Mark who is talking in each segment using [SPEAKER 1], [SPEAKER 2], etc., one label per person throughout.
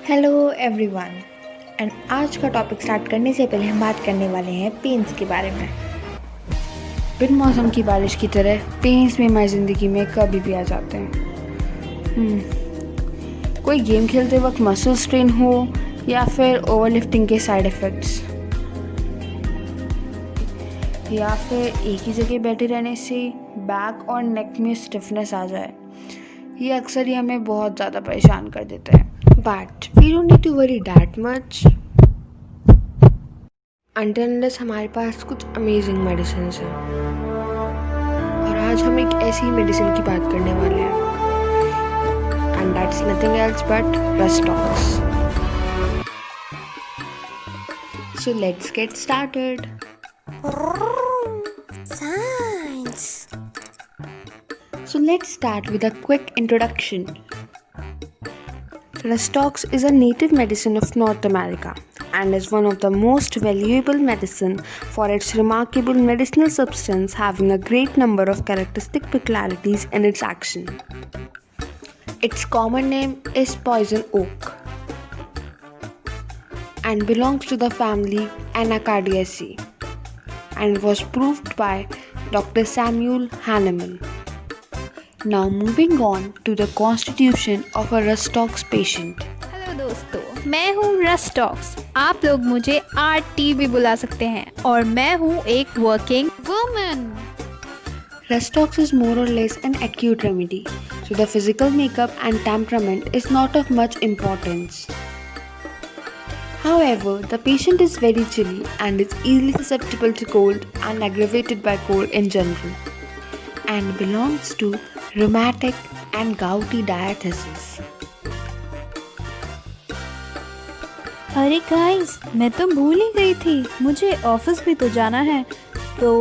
[SPEAKER 1] Hello everyone and आज का topic start करने से पहले हम बात करने वाले हैं पेन्स के बारे में।
[SPEAKER 2] बिन मौसम की बारिश की तरह पेन्स भी हमारी ज़िंदगी में कभी भी आ जाते हैं। कोई गेम खेलते वक्त मसल स्ट्रेन हो या फिर ओवरलिफ्टिंग के साइड इफ़ेक्ट्स, या फिर एक ही जगह बैठे रहने से बैक और नेक में स्टिफनेस आ जाए, ये अक्सर ही हमें बहुत ज़्यादा परेशान कर देता है।
[SPEAKER 1] But we don't need to worry that much until unless हमारे पास कुछ अमेजिंग मेडिसिन हैं। और आज हम एक ऐसी मेडिसिन की बात करने वाले हैं and that's nothing else but rhus tox. So let's get started.
[SPEAKER 3] Science.
[SPEAKER 1] So let's start with a quick introduction. Rustox is a native medicine of North America and is one of the most valuable medicine for its remarkable medicinal substance having a great number of characteristic peculiarities in its action. Its common name is poison oak and belongs to the family Anacardiaceae and was proved by Dr. Samuel Hahnemann. Now moving on to the constitution of a Rustox patient.
[SPEAKER 3] Hello दोस्तों, मैं हूँ rhus tox. आप लोग मुझे RT भी बुला सकते हैं और मैं हूँ एक working woman.
[SPEAKER 1] Rustox is more or less an acute remedy, so the physical makeup and temperament is not of much importance. However, the patient is very chilly and is easily susceptible to cold and aggravated by cold in general, and belongs to rheumatic and gouty diathesis.
[SPEAKER 3] अरे guys, मैं तो भूल ही गई थी, मुझे office भी तो जाना है। तो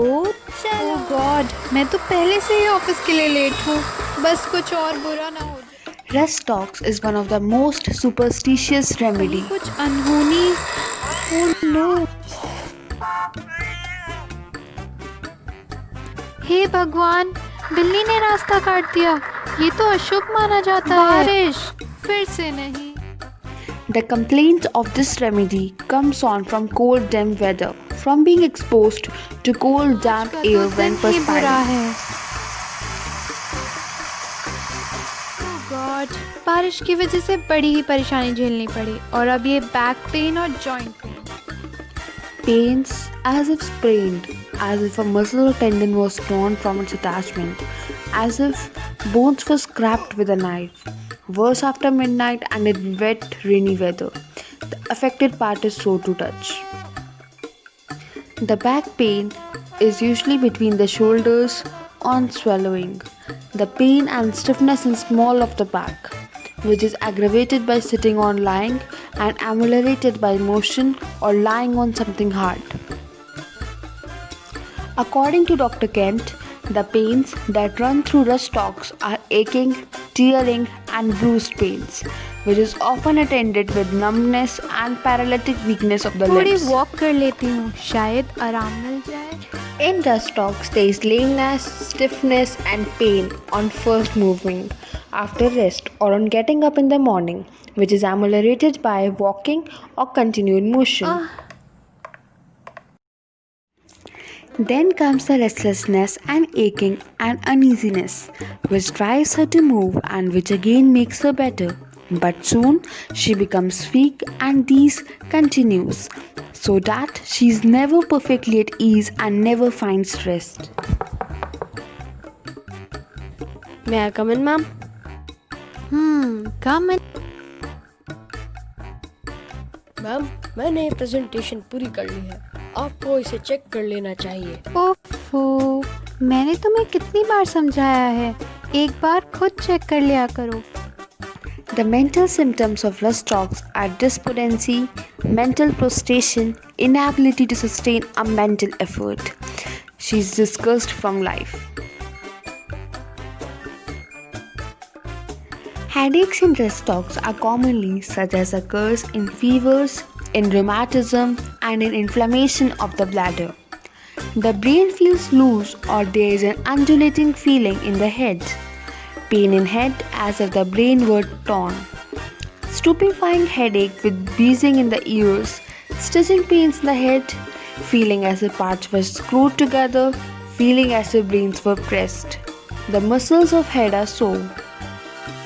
[SPEAKER 3] चलो गॉड, मैं तो पहले से ही ऑफिस के लिए लेट हूँ, बस कुछ और बुरा ना हो जाए।
[SPEAKER 1] Rustox is one of the most superstitious remedy.
[SPEAKER 3] कुछ अनहोनी। ओह नो, हे भगवान, बिल्ली ने रास्ता काट दिया। ये तो अशुभ माना जाता है। बारिश फिर से नहीं।
[SPEAKER 1] The complaint of this remedy comes on from cold damp weather, from being exposed to cold damp air when
[SPEAKER 3] बुरा
[SPEAKER 1] perspiring.
[SPEAKER 3] है। ओह गॉड, बारिश की वजह से बड़ी ही परेशानी झेलनी पड़ी और अब ये बैक पेन और joint pain.
[SPEAKER 1] Pains as if sprained, as if a muscle or tendon was torn from its attachment, as if bones were scraped with a knife. Worse after midnight and in wet, rainy weather. The affected part is sore to touch. The back pain is usually between the shoulders on swallowing. The pain and stiffness in small of the back, which is aggravated by sitting on lying and ameliorated by motion or lying on something hard. According to Dr. Kent, the pains that run through Rustox are aching, tearing and bruised pains, which is often attended with numbness and paralytic weakness of the
[SPEAKER 3] थोड़ी
[SPEAKER 1] limbs.
[SPEAKER 3] Walk कर लेती हूँ, शायद आराम मिल जाए।
[SPEAKER 1] In Rustox, there is lameness, stiffness and pain on first moving, after rest or on getting up in the morning, which is ameliorated by walking or continued motion. Then comes the restlessness and aching and uneasiness, which drives her to move and which again makes her better. But soon she becomes weak and this continues, so that she is never perfectly at ease and never finds rest.
[SPEAKER 2] May I come in, ma'am?
[SPEAKER 3] Come
[SPEAKER 2] ma'am, मैंने presentation पूरी कर ली है, आपको इसे check कर लेना चाहिए।
[SPEAKER 3] ओफो, मैंने तुम्हें कितनी बार समझाया है, एक बार खुद चेक कर लिया करो।
[SPEAKER 1] The mental symptoms of Rustox are despondency, mental prostration, inability to sustain a mental effort. She is disgust from life. Headaches in Rustox are commonly such as occurs in fevers, in rheumatism, and in inflammation of the bladder. The brain feels loose or there is an undulating feeling in the head. Pain in head as if the brain were torn.
[SPEAKER 2] stupefying headache with wheezing in the ears, stitching pains in the head, feeling as if parts were screwed together, feeling as if brains were pressed. The muscles of head are sore.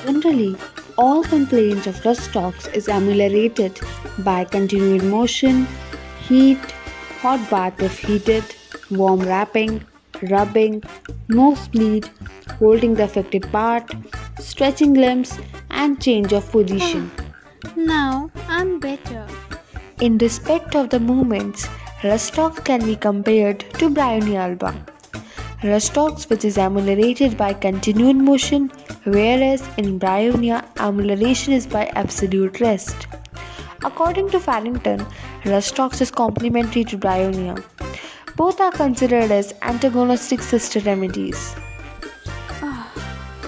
[SPEAKER 2] Generally, all complaints of rust talks is ameliorated by continued motion, heat, hot bath if heated, warm wrapping, rubbing, nosebleed, holding the affected part, stretching limbs, and change of position.
[SPEAKER 3] Now I'm better.
[SPEAKER 2] In respect of the movements, Rustox can be compared to Bryonyalba. Rustox, which is ameliorated by continued motion, whereas in Bryonia, amelioration is by absolute rest. According to Farrington, Rustox is complementary to Bryonia. Both are considered as antagonistic sister remedies.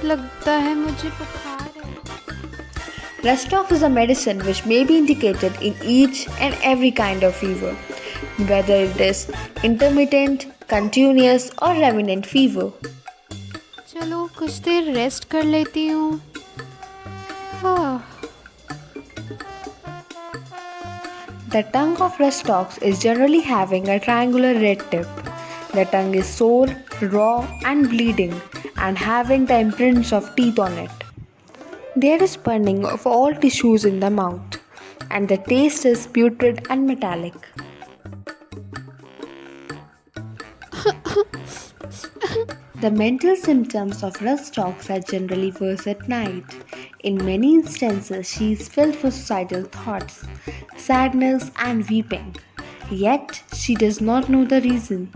[SPEAKER 3] लगता है मुझे बुखार है.
[SPEAKER 2] Rustox is a medicine which may be indicated in each and every kind of fever, whether it is intermittent, continuous or remnant fever.
[SPEAKER 3] चलो कुछ देर rest कर लेती हूँ. हाँ.
[SPEAKER 2] The tongue of Rustox is generally having a triangular red tip. The tongue is sore, raw and bleeding and having the imprints of teeth on it. There is burning of all tissues in the mouth and the taste is putrid and metallic. The mental symptoms of Rustox are generally worse at night. In many instances, she is filled with suicidal thoughts, sadness, and weeping. Yet, she does not know the reason.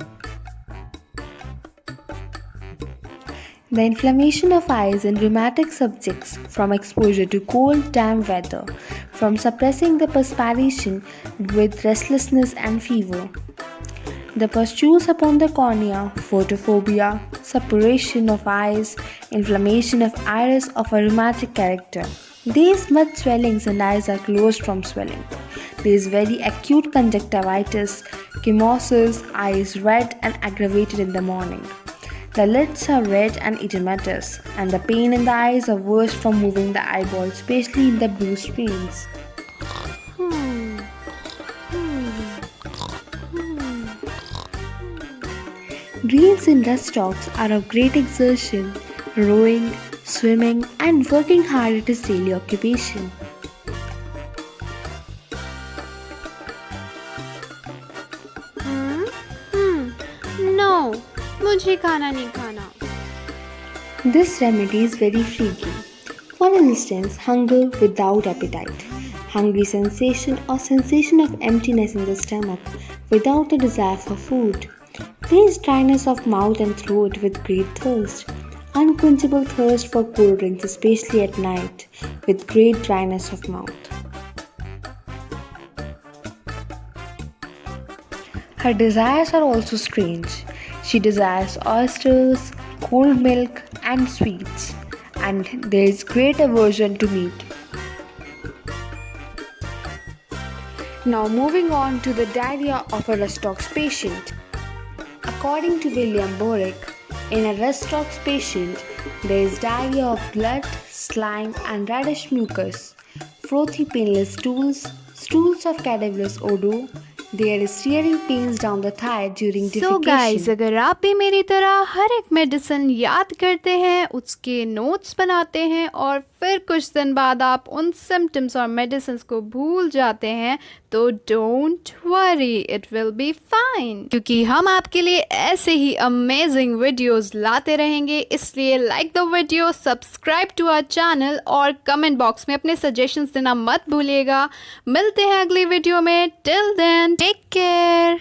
[SPEAKER 2] The inflammation of eyes in rheumatic subjects from exposure to cold, damp weather, from suppressing the perspiration with restlessness and fever. The pustules upon the cornea, photophobia, suppuration of eyes, inflammation of iris of a rheumatic character. These mud swellings and eyes are closed from swelling. There is very acute conjunctivitis, chemosis, eyes red and aggravated in the morning. The lids are red and edematous, and the pain in the eyes are worse from moving the eyeball, especially in the bruised pains. Dreams in Rustox are of great exertion, rowing, swimming, and working hard at his daily occupation.
[SPEAKER 3] No, मुझे खाना नहीं खाना.
[SPEAKER 2] This remedy is very freaky. For instance, hunger without appetite, hungry sensation or sensation of emptiness in the stomach without a desire for food. There is dryness of mouth and throat with great thirst, unquenchable thirst for cold drinks, especially at night, with great dryness of mouth. Her desires are also strange. She desires oysters, cold milk, and sweets, and there is great aversion to meat. Now, moving on to the diarrhea of a Rustox patient. According to William Borick, in a Rustox patient, there is diarrhea of blood, slime, and reddish mucus, frothy painless stools, stools of cadaverous odor. There is searing pains down the thigh during defecation.
[SPEAKER 3] So guys, अगर आप भी मेरी तरह हर एक medicine याद करते हैं, उसके नोट्स बनाते हैं और फिर कुछ दिन बाद आप उन सिम्टम्स और मेडिसिन को भूल जाते हैं, तो don't worry, it will be fine, क्योंकि हम आपके लिए ऐसे ही अमेजिंग वीडियोस लाते रहेंगे. इसलिए like the video, subscribe to our channel और कमेंट बॉक्स में अपने सजेशंस देना मत भूलिएगा. मिलते हैं अगली वीडियो में. Till then, take care.